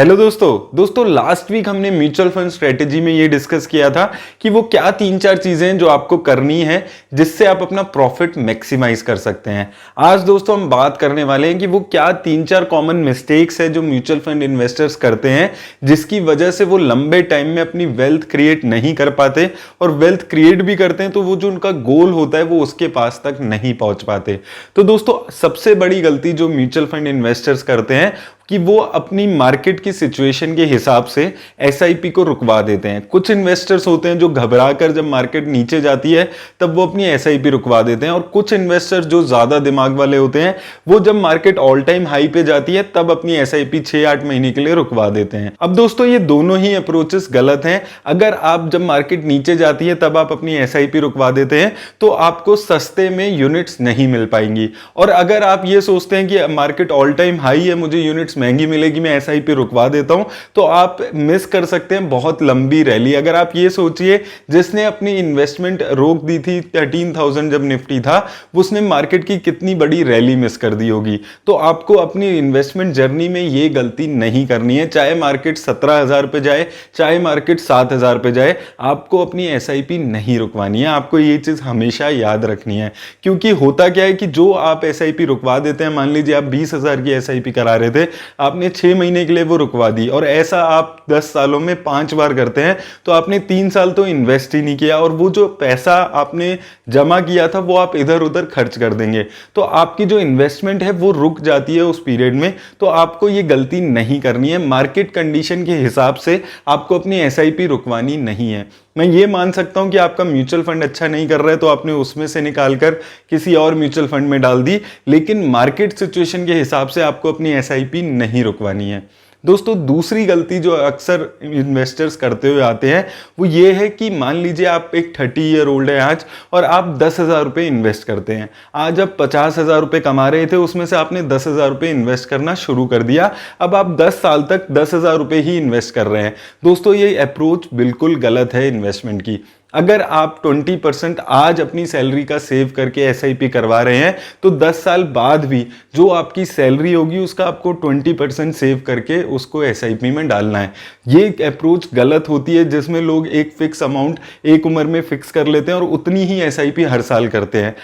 Hello दोस्तों last week हमने mutual fund strategy में ये डिस्कस किया था कि वो क्या तीन चार चीजें हैं जो आपको करनी है जिससे आप अपना प्रॉफिट मैक्सिमाइज कर सकते हैं। आज दोस्तों हम बात करने वाले हैं कि वो क्या तीन चार कॉमन मिस्टेक्स है जो म्यूचुअल फंड इन्वेस्टर्स करते हैं जिसकी वजह से वो लंबे टाइम में अपनी वेल्थ क्रिएट नहीं कर पाते, और वेल्थ क्रिएट भी करते हैं तो वो जो उनका गोल होता है वो उसके पास तक नहीं पहुंच पाते। तो दोस्तों सबसे बड़ी गलती जो म्यूचुअल फंड इन्वेस्टर्स करते हैं कि वो अपनी मार्केट की सिचुएशन के हिसाब से एसआईपी को रुकवा देते हैं। कुछ इन्वेस्टर्स होते हैं जो घबराकर जब मार्केट नीचे जाती है तब वो अपनी एसआईपी रुकवा देते हैं, और कुछ इन्वेस्टर्स जो ज्यादा दिमाग वाले होते हैं वो जब मार्केट ऑल टाइम हाई पे जाती है तब अपनी एसआईपी 6-8 महीने के लिए रुकवा देते हैं। अब दोस्तों ये दोनों ही अप्रोचेस गलत हैं। अगर आप जब मार्केट नीचे जाती है तब आप अपनी एसआईपी रुकवा देते हैं तो आपको सस्ते में यूनिट्स नहीं मिल पाएंगी, और अगर आप ये सोचते हैं कि मार्केट ऑल टाइम हाई है, मुझे यूनिट्स महंगी मिलेगी, मैं एसआईपी रुकवा देता हूं, तो आप मिस कर सकते हैं बहुत लंबी रैली। अगर आप ये सोचिए जिसने अपनी इन्वेस्टमेंट रोक दी थी 13,000 जब निफ्टी था, उसने मार्केट की कितनी बड़ी रैली मिस कर दी होगी। तो आपको अपनी इन्वेस्टमेंट जर्नी में ये गलती नहीं करनी है। चाहे मार्केट 17,000 पे जाए, चाहे मार्केट 7,000 पे जाए, आपको अपनी एसआईपी नहीं रुकवानी है। आपको ये चीज हमेशा याद रखनी है, क्योंकि होता क्या है कि जो आप एसआईपी रुकवा देते हैं, मान लीजिए आप 20,000 की एसआईपी करा रहे थे, आपने 6 महीने के लिए वो रुकवा दी, और ऐसा आप 10 सालों में 5 बार करते हैं तो आपने 3 साल तो इन्वेस्ट ही नहीं किया, और वो जो पैसा आपने जमा किया था वो आप इधर उधर खर्च कर देंगे। तो आपकी जो इन्वेस्टमेंट है वो रुक जाती है उस पीरियड में। तो आपको ये गलती नहीं करनी है। मार्केट कंडीशन के हिसाब से आपको अपनी एसआईपी रुकवानी नहीं है। मैं ये मान सकता हूं कि आपका म्यूचुअल फंड अच्छा नहीं कर रहा है तो आपने उसमें से निकालकर किसी और म्यूचुअल फंड में डाल दी, लेकिन मार्केट सिचुएशन के हिसाब से आपको अपनी एसआईपी नहीं रुकवानी है। दोस्तों दूसरी गलती जो अक्सर इन्वेस्टर्स करते हुए आते हैं वो ये है कि मान लीजिए आप एक 30 ईयर ओल्ड है आज, और आप 10,000 रुपये इन्वेस्ट करते हैं। आज आप 50,000 रुपये कमा रहे थे, उसमें से आपने 10,000 रुपये इन्वेस्ट करना शुरू कर दिया। अब आप 10 साल तक 10,000 रुपये ही इन्वेस्ट कर रहे हैं। दोस्तों ये अप्रोच बिल्कुल गलत है इन्वेस्टमेंट की। अगर आप 20% आज अपनी सैलरी का सेव करके एसआईपी करवा रहे हैं तो 10 साल बाद भी जो आपकी सैलरी होगी उसका आपको 20% सेव करके उसको एसआईपी में डालना है। ये अप्रोच गलत होती है जिसमें लोग एक फिक्स अमाउंट एक उम्र में फिक्स कर लेते हैं और उतनी ही एसआईपी हर साल करते हैं।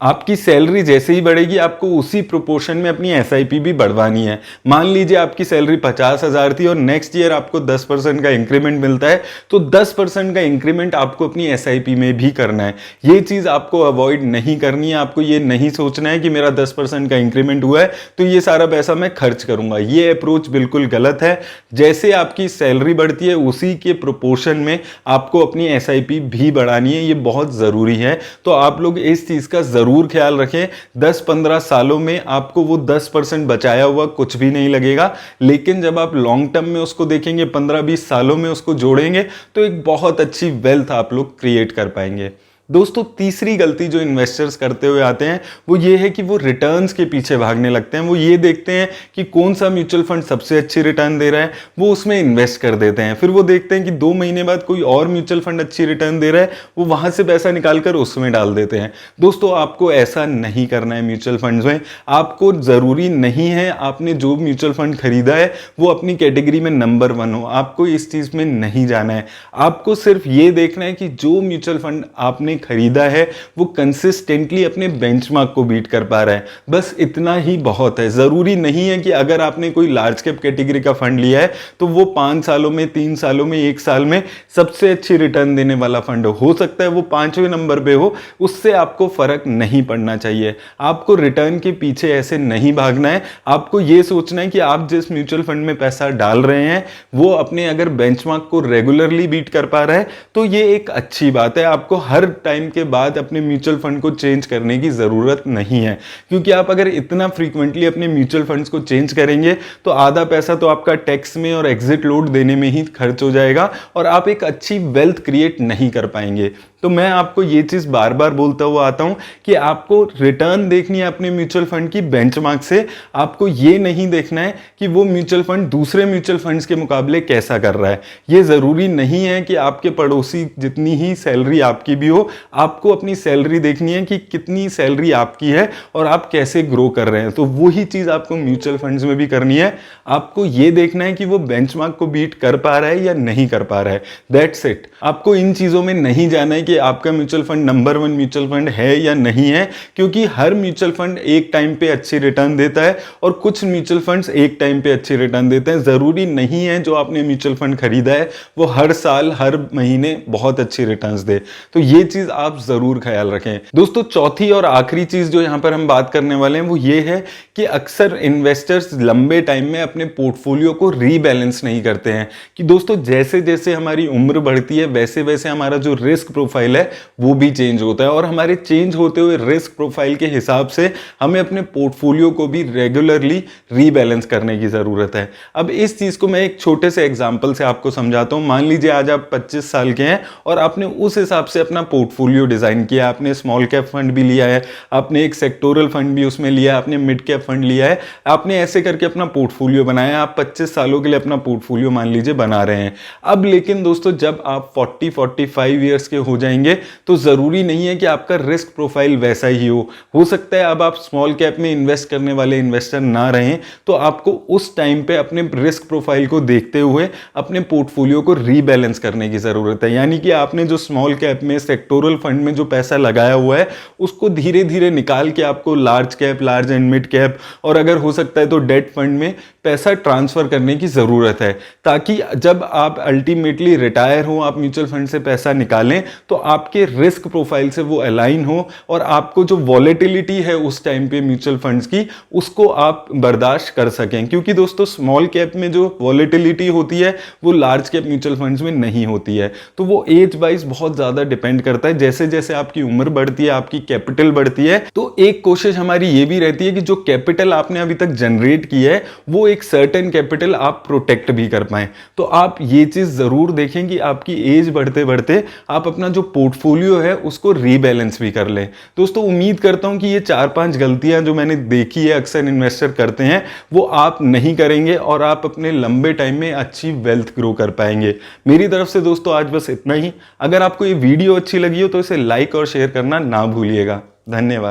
आपकी सैलरी जैसे ही बढ़ेगी आपको उसी प्रोपोर्शन में अपनी एसआईपी भी बढ़वानी है। मान लीजिए आपकी सैलरी 50,000 थी और नेक्स्ट ईयर आपको 10% का इंक्रीमेंट मिलता है, तो 10% का इंक्रीमेंट आपको अपनी एसआईपी में भी करना है। ये चीज आपको अवॉइड नहीं करनी है। आपको ये नहीं सोचना है कि मेरा 10% का इंक्रीमेंट हुआ है तो ये सारा पैसा मैं खर्च करूंगा। ये अप्रोच बिल्कुल गलत है। जैसे आपकी सैलरी बढ़ती है उसी के प्रोपोर्शन में आपको अपनी एसआईपी भी बढ़ानी है। ये बहुत जरूरी है। तो आप लोग इस चीज का जरूर ख्याल रखें। 10-15 सालों में आपको वो 10% बचाया हुआ कुछ भी नहीं लगेगा, लेकिन जब आप लॉन्ग टर्म में उसको देखेंगे, 15-20 सालों में उसको जोड़ेंगे तो एक बहुत अच्छी वेल्थ आप लोग क्रिएट कर पाएंगे। दोस्तों तीसरी गलती जो इन्वेस्टर्स करते हुए आते हैं वो ये है कि वो रिटर्न्स के पीछे भागने लगते हैं। वो ये देखते हैं कि कौन सा म्यूचुअल फंड सबसे अच्छी रिटर्न दे रहा है, वो उसमें इन्वेस्ट कर देते हैं। फिर वो देखते हैं कि 2 महीने बाद कोई और म्यूचुअल फंड अच्छी रिटर्न दे रहा है, वो वहां से पैसा निकालकर उसमें डाल देते हैं। दोस्तों आपको ऐसा नहीं करना है। म्यूचुअल फंड्स में आपको जरूरी नहीं है आपने जो म्यूचुअल फंड खरीदा है वो अपनी कैटेगरी में नंबर 1 हो। आपको इस चीज में नहीं जाना है। आपको सिर्फ ये देखना है कि जो म्यूचुअल फंड आपने खरीदा है वो कंसिस्टेंटली अपने बेंचमार्क को बीट कर पा रहा है। बस इतना ही बहुत है। जरूरी नहीं है कि अगर आपने कोई लार्ज कैप कैटेगरी का फंड लिया है तो वो 5 सालों में, 3 सालों में, 1 साल में सबसे अच्छी रिटर्न देने वाला फंड हो सकता है वो 5वें नंबर पे हो। उससे आपको फर्क नहीं पड़ना चाहिए। आपको रिटर्न के पीछे ऐसे नहीं भागना है। आपको ये सोचना है कि आप जिस म्यूचुअल फंड में पैसा डाल रहे हैं वो अपने अगर बेंचमार्क को रेगुलरली बीट कर पा रहा है तो ये एक अच्छी बात है। आपको हर टाइम के बाद अपने म्यूचुअल फंड को चेंज करने की जरूरत नहीं है, क्योंकि आप अगर इतना फ्रीक्वेंटली अपने म्यूचुअल फंड्स को चेंज करेंगे तो आधा पैसा तो आपका टैक्स में और एग्जिट लोड देने में ही खर्च हो जाएगा और आप एक अच्छी वेल्थ क्रिएट नहीं कर पाएंगे। तो मैं आपको ये चीज बार बार बोलता हुआ आता हूं कि आपको रिटर्न देखनी है अपने म्यूचुअल फंड की बेंचमार्क से। आपको ये नहीं देखना है कि वो म्यूचुअल फंड दूसरे म्यूचुअल फंड्स के मुकाबले कैसा कर रहा है। ये जरूरी नहीं है कि आपके पड़ोसी जितनी ही सैलरी आपकी भी हो, आपको अपनी सैलरी देखनी है कि कितनी सैलरी आपकी है और आप कैसे ग्रो कर रहे हैं। तो वही चीज आपको म्यूचुअल फंड्स में भी करनी है। आपको ये देखना है कि वो बेंचमार्क को बीट कर पा रहा है या नहीं कर पा रहा है। That's it. आपको इन चीजों में नहीं जाना है कि आपका mutual fund number 1 mutual fund है या नहीं है, क्योंकि हर म्यूचुअल फंड एक टाइम पे अच्छी रिटर्न देता है और कुछ म्यूचुअल फंड्स एक टाइम पे अच्छी रिटर्न देते हैं। जरूरी नहीं है जो आपने म्यूचुअल फंड खरीदा है वो हर साल हर महीने बहुत अच्छी रिटर्न्स दे। तो ये चीज आप जरूर ख्याल रखें। दोस्तों चौथी और आखिरी चीज जो यहां पर हम बात करने वाले हैं वो ये है कि अक्सर इन्वेस्टर्स लंबे टाइम में अपने पोर्टफोलियो को रीबैलेंस नहीं करते हैं। कि दोस्तों जैसे जैसे हमारी उम्र बढ़ती है वैसे वैसे हमारा जो रिस्क प्रोफाइल है वो भी चेंज होता है और हमारे चेंज होते हुए रिस्क प्रोफाइल के हिसाब से हमें अपने पोर्टफोलियो को भी रेगुलरली रीबैलेंस करने की जरूरत है। अब इस चीज को मैं एक छोटे से एग्जांपल से आपको समझाता हूं। मान लीजिए आज आप 25 साल के हैं और आपने उस हिसाब से अपना पोर्टफोलियो डिजाइन किया। आपने स्मॉल कैप फंड भी लिया है, आपने एक सेक्टोरल फंड भी उसमें लिया, आपने मिड कैप फंड लिया है, आपने ऐसे करके अपना पोर्टफोलियो बनाया। आप 25 सालों के लिए अपना पोर्टफोलियो मान लीजिए बना रहे हैं। अब लेकिन दोस्तों जब आप 40-45 ईयर्स के हो जाएंगे तो जरूरी नहीं है कि आपका रिस्क प्रोफाइल वैसा ही हो सकता है अब आप स्मॉल कैप में इन्वेस्ट करने वाले इन्वेस्टर ना रहें, तो आपको उस टाइम पे अपने रिस्क प्रोफाइल को देखते हुए अपने पोर्टफोलियो को रीबैलेंस करने की जरूरत है। यानी कि आपने जो स्मॉल कैप में सेक्टोरल फंड में जो पैसा लगाया हुआ है उसको धीरे धीरे निकाल के आपको large cap, large and mid cap और अगर हो सकता है तो डेट फंड में पैसा ट्रांसफर करने की जरूरत है, ताकि जब आप अल्टीमेटली रिटायर हो, आप म्यूचुअल फंड से पैसा निकालें तो आपके रिस्क प्रोफाइल से वो अलाइन हो और आपको जो वॉलेटिलिटी है उस टाइम पे म्यूचुअल फंड्स की उसको आप बर्दाश्त कर सकें। क्योंकि दोस्तों स्मॉल कैप में जो वॉलेटिलिटी होती है वो लार्ज कैप म्यूचुअल फंड्स में नहीं होती है। तो वो एज वाइज बहुत ज्यादा डिपेंड करता है। जैसे जैसे आपकी उम्र बढ़ती है, आपकी कैपिटल बढ़ती है, तो एक कोशिश हमारी ये भी रहती है कि जो कैपिटल आपने अभी तक जनरेट की है वो एक सर्टेन कैपिटल आप प्रोटेक्ट भी कर पाए। तो आप ये चीज जरूर देखें कि आपकी एज बढ़ते बढ़ते आप अपना जो पोर्टफोलियो है उसको रीबैलेंस भी कर लें। दोस्तों उम्मीद करता हूं कि ये 4-5 गलतियां जो मैंने देखी है अक्सर इन्वेस्टर करते हैं वो आप नहीं करेंगे और आप अपने लंबे टाइम में अच्छी वेल्थ ग्रो कर पाएंगे। मेरी तरफ से दोस्तों आज बस इतना ही। अगर आपको ये वीडियो अच्छी लगी हो तो इसे लाइक और शेयर करना ना भूलिएगा। धन्यवाद।